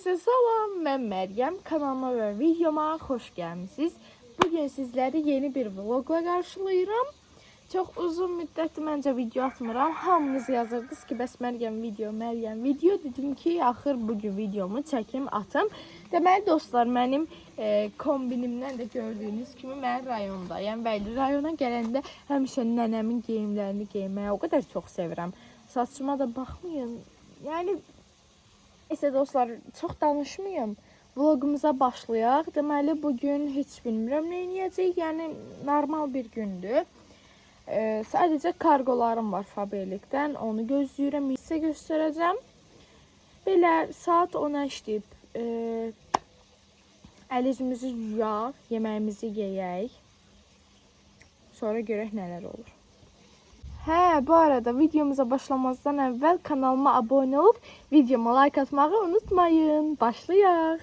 Herkese salam, mən Məryəm. Kanalıma və videoma xoş gəlmisiniz. Bugün sizləri yeni bir vlogla qarşılayıram. Çox uzun müddətdir məncə video atmıram. Hamınız yazırdınız ki, bəs Məryəm video. Dedim ki, axır bugün videomu çəkim, atım. Deməli dostlar, mənim kombinimdən də gördüyünüz kimi mən rayondayım. Bəli, rayona gələndə həmişə nənəmin geyimlərini geyməyə o qədər çox sevirəm. Saçıma da baxmayın. Yəni neyse dostlar, çox danışmayım. Vlogumuza başlayaq. Deməli bugün heç bilmirəm nə edəcəyik. Yəni normal bir gündür. Sadəcə kargolarım var Faberlikdən. Onu gözləyirəm. Sizə göstərəcəm. Belə saat 10-a işləyib. Əl-üzümüzü yuyaq, yeməyimizi yeyək. Sonra görək nələr olur. Bu arada videomuza başlamazdan əvvəl kanalıma abone olub videoma like atmağı unutmayın. Başlayaq.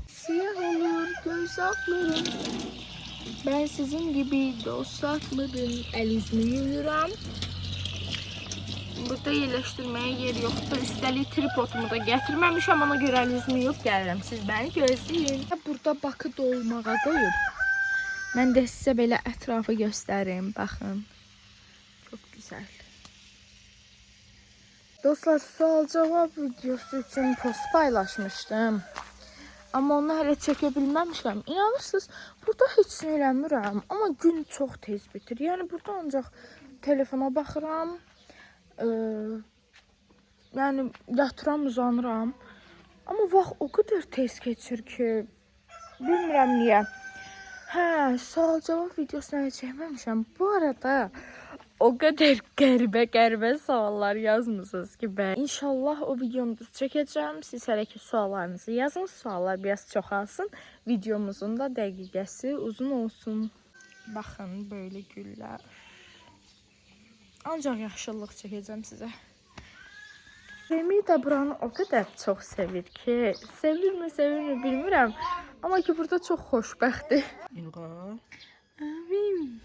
Siyah olur göz altlarım. Ben sizin gibi dost atmadım. El-yüzümü yuyuram. Burada yerləşdirməyə yer yoxdur. Üstəlik tripodumu da gətirməmişəm. Ona görə el-yüzümü yuyub gəlirəm. Siz bəni gözləyin. Burada bakı dolmağa qoyub. Mən də sizə belə ətrafı göstərim. Baxın. Çok güzel. Dostlar, sual cevap videosu için post paylaşmıştım. Ama onu hələ çəkə bilməmişəm. İnanırsınız, burada heç nə eləmirəm. Ama gün çox tez bitir. Yəni burada ancaq telefona baxıram. Yəni yatıram, uzanıram. Ama vaxt o qədər tez keçir ki, bilmirəm niyə. Sual cevap videosuna çəkməmişəm. Bu arada o kadar qəribə suallar yazmışsınız ki, ben inşallah o videomu da çəkəcəm. Siz hələ ki suallarınızı yazın. Suallar biraz çoxalsın. Videomuzun da dəqiqəsi uzun olsun. Baxın, böyle güllər. Ancaq yaxşılıq çəkəcəm sizə. Remi də buranı o kadar çox sevir ki, sevirmi bilmirəm. Amma ki burada çox xoşbəxtdir. Amin.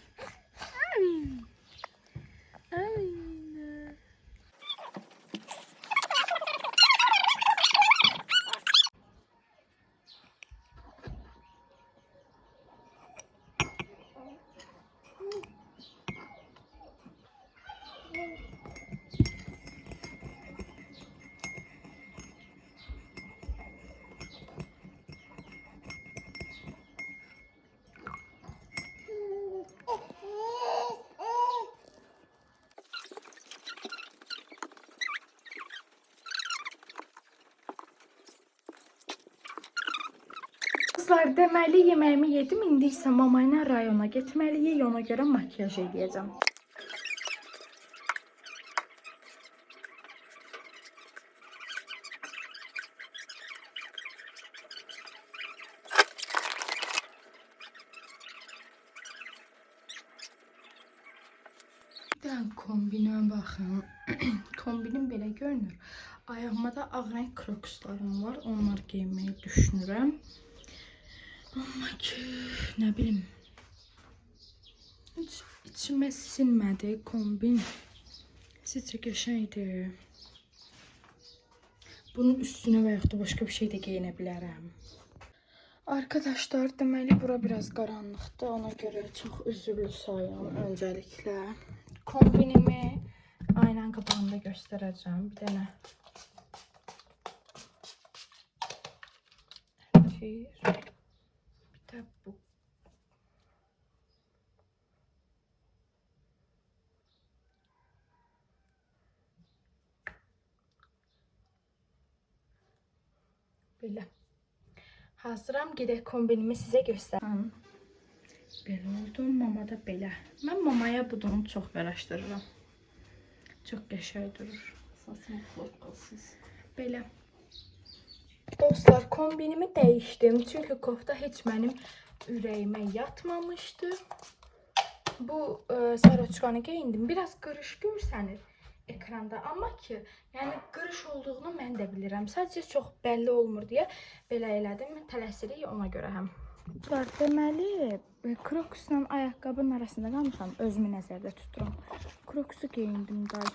Dostlar, deməli yeməyimi yedim. İndi isə mama ilə rayona getməliyik. Ona görə makyaj edəcəm. Kombinə baxın. Kombinim belə görünür. Ayağıma da ağ renk krokslarım var. Onlar giyməyi düşünürəm. Amma ki, nə bilim. Hiç içime sinmədi kombin. Sizcə qəşəngdir. Bunun üstünə və yaxud da başqa bir şey də geyinə bilərəm. Arkadaşlar, deməli bura biraz qaranlıqdır. Ona görə çox üzrlü sayım öncəliklə. Kombinimi aynan qabağında göstərəcəm. Bir dənə. Bir də bu. Belə. Hazıram, gedək kombinimi sizə göstərəm. Belə oldu, mama da belə. Mən mamaya budunu çox yaraşdırıram. Çox qəşəng durur. Belə. Dostlar, kombinimi dəyişdim. Çünki kofta heç mənim ürəyimə yatmamışdı. Bu saroçkanı geyindim. Biraz qırış görsənir ekranda. Amma ki, yəni qırış olduğunu mən də bilirəm. Sadəcə çox bəlli olmur deyə belə elədim. Tələsirik ona görə həm. Dostlar, deməli Crocs'la ayaqqabının arasında qalmışam. Özümü nəzərdə tuturam. Crocs'u geyindim day.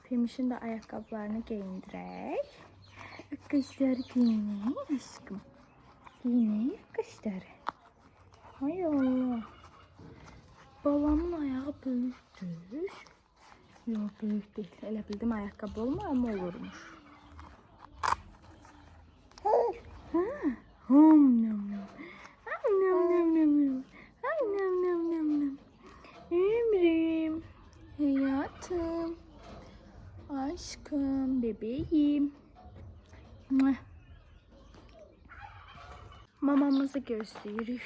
Pimişin də ayaqqabılarını geyindirək. Kışları giymeyi aşkım. Giymeyi kışları. Hay Allah. Balamın ayağı büyüktür. Yok büyük değil. Elə bildim ayakkabı olma ama olurmuş. Ha. Hom nam nam. Nam nam nam nam. Nam nam nam nam. Ömrüm. Hayatım. Aşkım. Bebeğim. Mamamızı gözlüyoruz.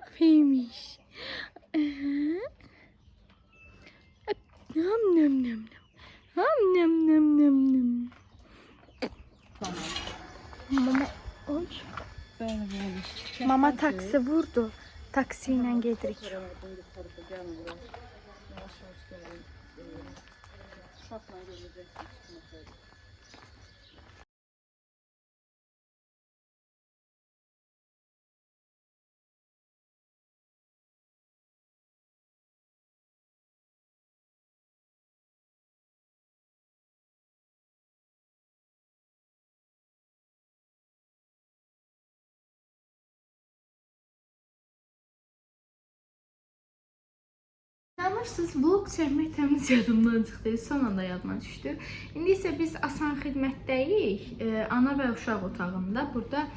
Afiymiş. Nam nam nam nam. Nam nam nam nam nam. Mama, oy. Mama taksi vurdu. Taksiyle gedirik. İnanırsınız, vlog çəkmək təmiz yadımdan çıxdı, son anda yadıma düşdü. İndi isə biz asan xidmətdəyik, ana və uşaq otağında. Burada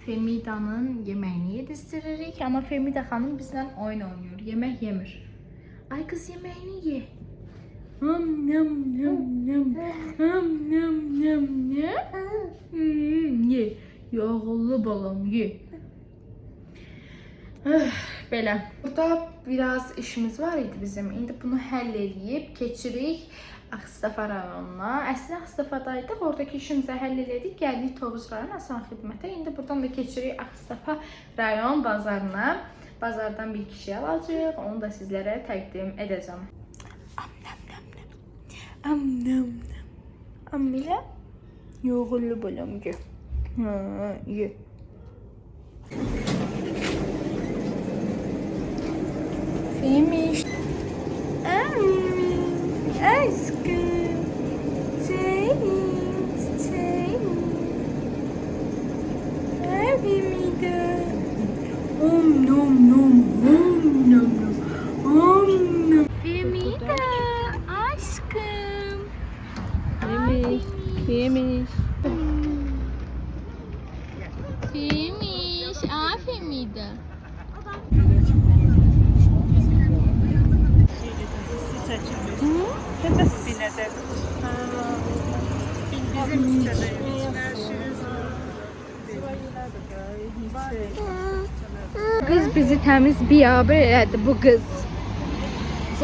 Femidanın yeməyini yedizdiririk, amma Femida xanım bizlə oyun oynayır, yemək yemir. Ay qız, yeməyini ye. Nam nam nam nam nam nam nam nam. Ye, yağlı balam, ye. Belə. Burada biraz işimiz var idi bizim. İndi bunu həll edib keçirik Ağstafa rayonuna. Əslində Ağstafadaydıq. Oradakı işimizi həll elədik. Gəldik Tovuz rayon asan xidmətə. İndi buradan da keçirik Ağstafa rayon bazarına. Bazardan bir kişi alacağıq. Onu da sizlərə təqdim edəcəm. Am nam nam nam. Am nam nam. Am belə yoğurlu balam ye. Ye. Yemiş. Aşkım. Çiçeğim. Evimde. Om nom nom om nom nom. Om nom. Femida. Aşkım. Yemiş. Yemiş. Yemiş. Aferin de. Bizim Kız bizi təmiz biabır elədi bu kız.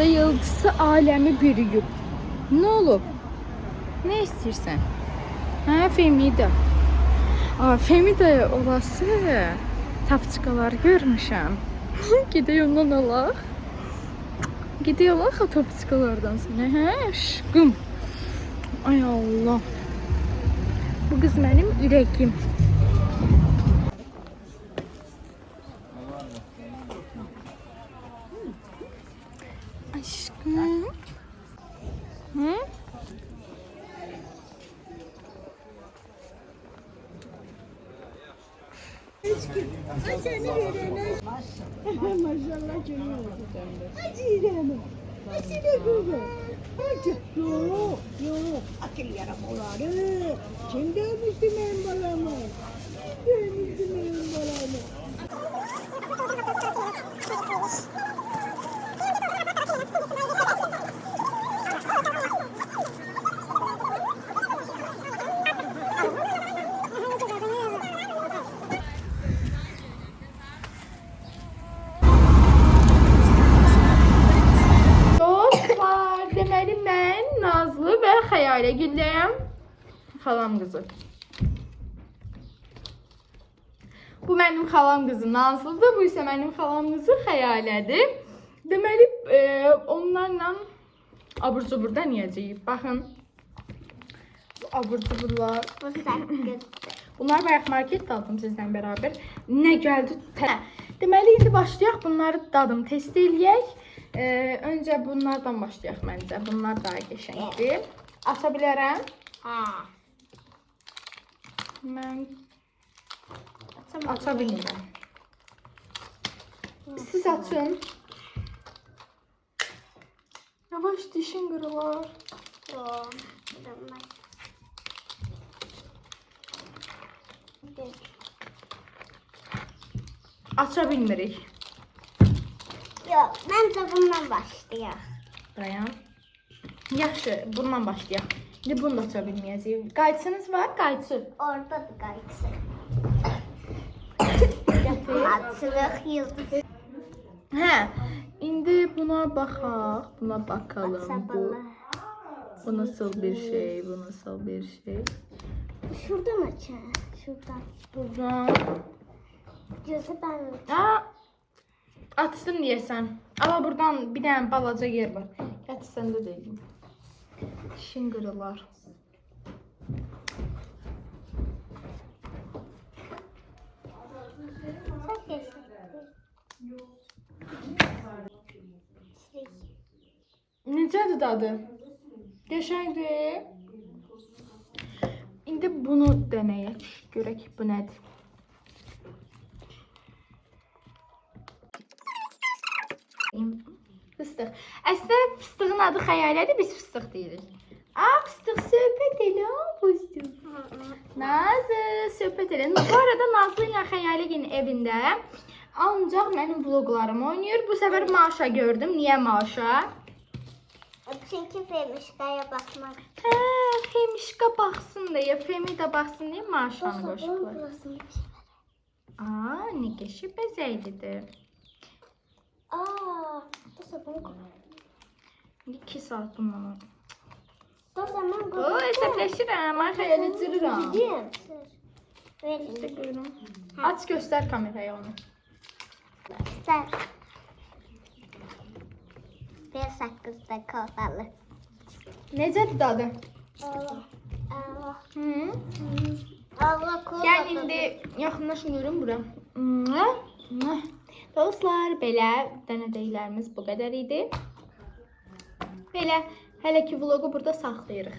Yıldızı aləmi bürüyüb. Ne olub? Ne istiyorsan? Ha, Femida. Femida'ya olası tapçıqalar görmüşəm. Gidiyor ondan alaq. Gidiyorlar ha tapçıqalardan sonra. Hə, aşkım. Ay Allah. Bu kız benim ürəyim. Aşkım. Hı? Maşallah canım olsun sende. Hadi İrem'im. Hadi de kızım. Hadi. Yok. Yok. Akıl yaramaları. Kim dövmüştü benim balamı? Dövmüştü benim balamı. Deməli mən Nazlı və Xəyalə Gülləyəm, xalam qızı. Bu mənim xalam qızı Nazlıdır, bu isə mənim xalam qızı Xəyalədir. Deməli onlarla abur-cuburda yeyəcəyik. Baxın. Bu abur-cuburlar. Bunlar bayaq marketdə aldım sizdən bərabər. Nə gəldi? Deməli indi başlayaq bunları dadım test eləyək. Öncə bunlardan başlayaq məncə. Bunlar daha qəşəngdir. Aça bilərəm. Mən aça bilmirəm. Siz açın. Yavaş dişin qırılar. Aça bilmirik. Yok, bence bundan başlayaq. Dayan. Yaxşı, bundan başlayaq. İndi bunu da aça bilməyəcəyik. Qayçınız var, qayçı. Oradadır qayçı. Gətir. Açırıq yıldız. Hə, indi buna baxaq. Buna bakalım. Bu nasıl bir şey? Bu nasıl bir şey? Şuradan açın. Şuradan. Buradan. Gözü ben Açsın deyəsən. Amma buradan bir dənə balaca yer var. Gətir səndə deyim. Dişin qırılar. Çok yaşa. Necədir dadı? Qəşəngdir. İndi bunu denəyək. Görək bu nədir. Fıstıq. Əslində fıstığın adı xəyalədir, biz fıstıq deyirik. Fıstıq söhbət elə, fıstıq. Nazlı söhbət elə. Bu arada Nazlı ilə Xəyaləgin evində ancaq mənim vloglarım oynayır. Bu səfər Maşa gördüm. Niyə Maşa? Çünkü Femişka'ya bakmak. Femişka baxsın deyə, Femi də baxsın deyə Maşanı qoşublar. Ne qəşəng bəzəklidir. Bu sabun koy. 2 saat bundan. O zaman koy. O, hesabləşirəm, mən xəyal edirirəm. Gideyim. İşte buyurun. Aç göstər kameraya onu. Ver. Bir sakızda kovalı. Necədir dadı? Allah. Hı? Allah kovalı. Gəl indi yaxınlaşmıyorum bura. Dostlar, belə dənədəklərimiz bu qədər idi. Belə hələ ki vlogu burada saxlayırıq.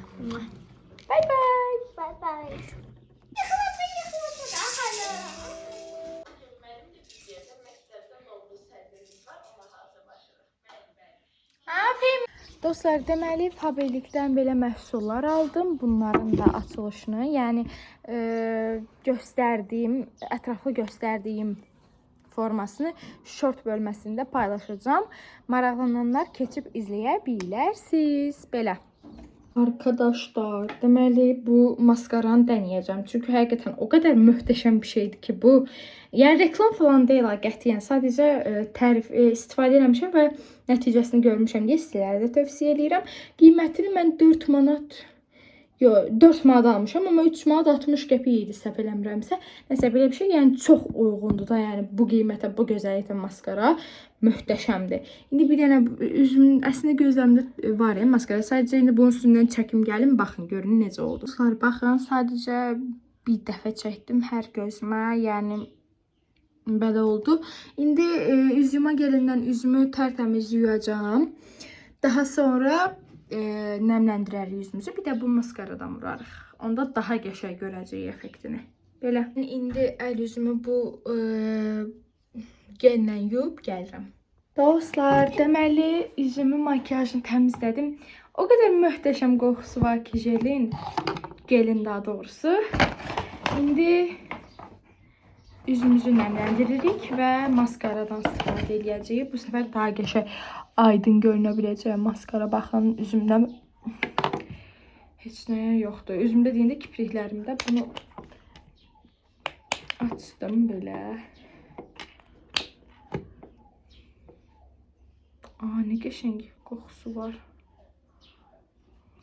Bye bye. Bye bye. Dostlar, deməli fabrikdən belə məhsullar aldım. Bunların da açılışını, yəni ətraflı göstərdiyim formasını short bölməsində paylaşacağım. Maraqlananlar keçib izləyə bilərsiniz. Belə. Arkadaşlar, deməli bu maskaranı denəyəcəm. Çünki həqiqətən o qədər möhtəşəm bir şeydir ki bu. Yəni reklam falan deyil qətiyyən. Sadəcə istifadə etmişəm və nəticəsini görmüşəm deyə sizlərə də tövsiyə edirəm. Qiymətini mən 4 manat 4 manat almışam, amma 3 manat 60 qəpik idi səhv eləmirəmsə. Nəsə belə bir şey, yəni çox uyğundur da, yəni bu qiymətə, bu gözəllikdə maskara möhtəşəmdir. İndi bir dənə üzümün əslində gözlərimdə var maskara. Sadəcə indi bunun üstündən çəkim gəlim, baxın görün necə oldu. Dostlar, baxın, sadəcə bir dəfə çəkdim hər gözümə, yəni belə oldu. İndi üzüyümə gələndən üzümü tərtəmiz yuyacağam. Daha sonra nəmləndirərik yüzümüzü. Bir də bu maskaradan vurarıq. Onda daha qəşəng görəcəyik effektini. Belə. İndi əl yüzümü bu genlə yuyub gəlirəm. Dostlar, deməli üzümü makyajını təmizlədim. O qədər möhtəşəm qoxusu var ki gelin daha doğrusu. İndi üzümüzü nəmləndiririk və maskaradan istifadə edəcəyik. Bu səfər daha qəşəng aydın görünə biləcək maskara. Baxın, üzümdə heç nəyə yoxdur. Üzümdə deyəndə kipriklərimdə bunu açdım belə. Ne qəşəng qoxusu var.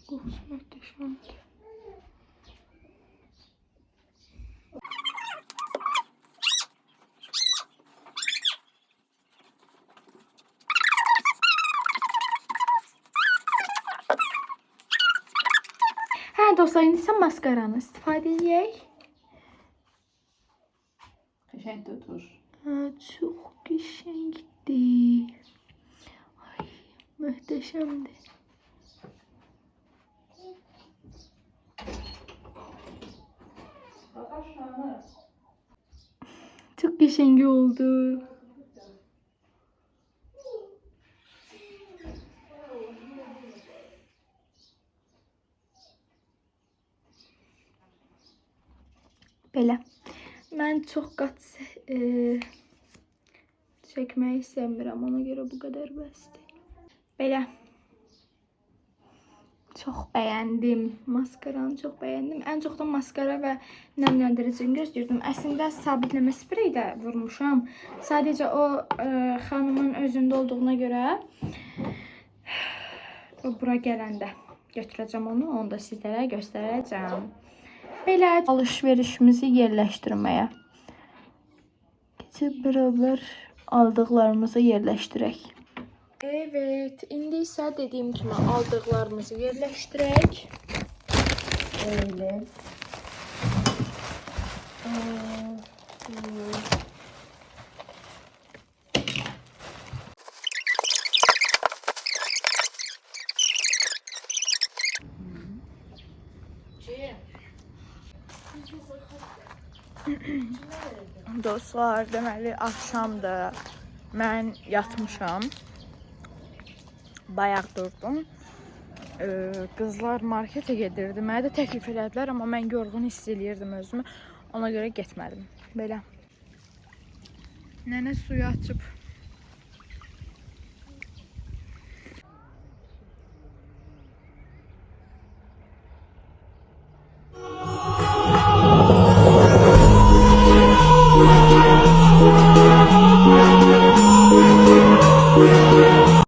Qoxusu möhtəşəmdir. Dostlar, indi sən maskaranı istifadə edək. Qəşəng tutur. Çox qəşəngdir. Ay. Muhteşemdi. Çok geçengi oldu. Belə. Mən çox qat çəkməyi sevmirəm. Ona görə bu qədər bəsdir. Belə. Çox bəyəndim. Maskaranı çox bəyəndim. Ən çox da maskara və nəmləndiricini gözləyirdim. Əslində sabitləmə spreyi də vurmuşam. Sadəcə o xanımın özündə olduğuna görə bura gələndə götürəcəm onu. Onu da sizlərə göstərəcəm. Belə alışverişimizi yerləşdirməyə. Keçib beraber aldıqlarımızı yerləşdirək. Evet, indi isə dediyim kimi aldıqlarımızı yerləşdirək. Böyle. Dostlar, deməli axşamdır. Mən yatmışam. Bayaq durdum. Qızlar marketə gedirdi. Mənə də təklif elədilər, amma mən yorğun hiss eləyirdim özümü. Ona görə getmədim. Belə. Nənə suyu açıb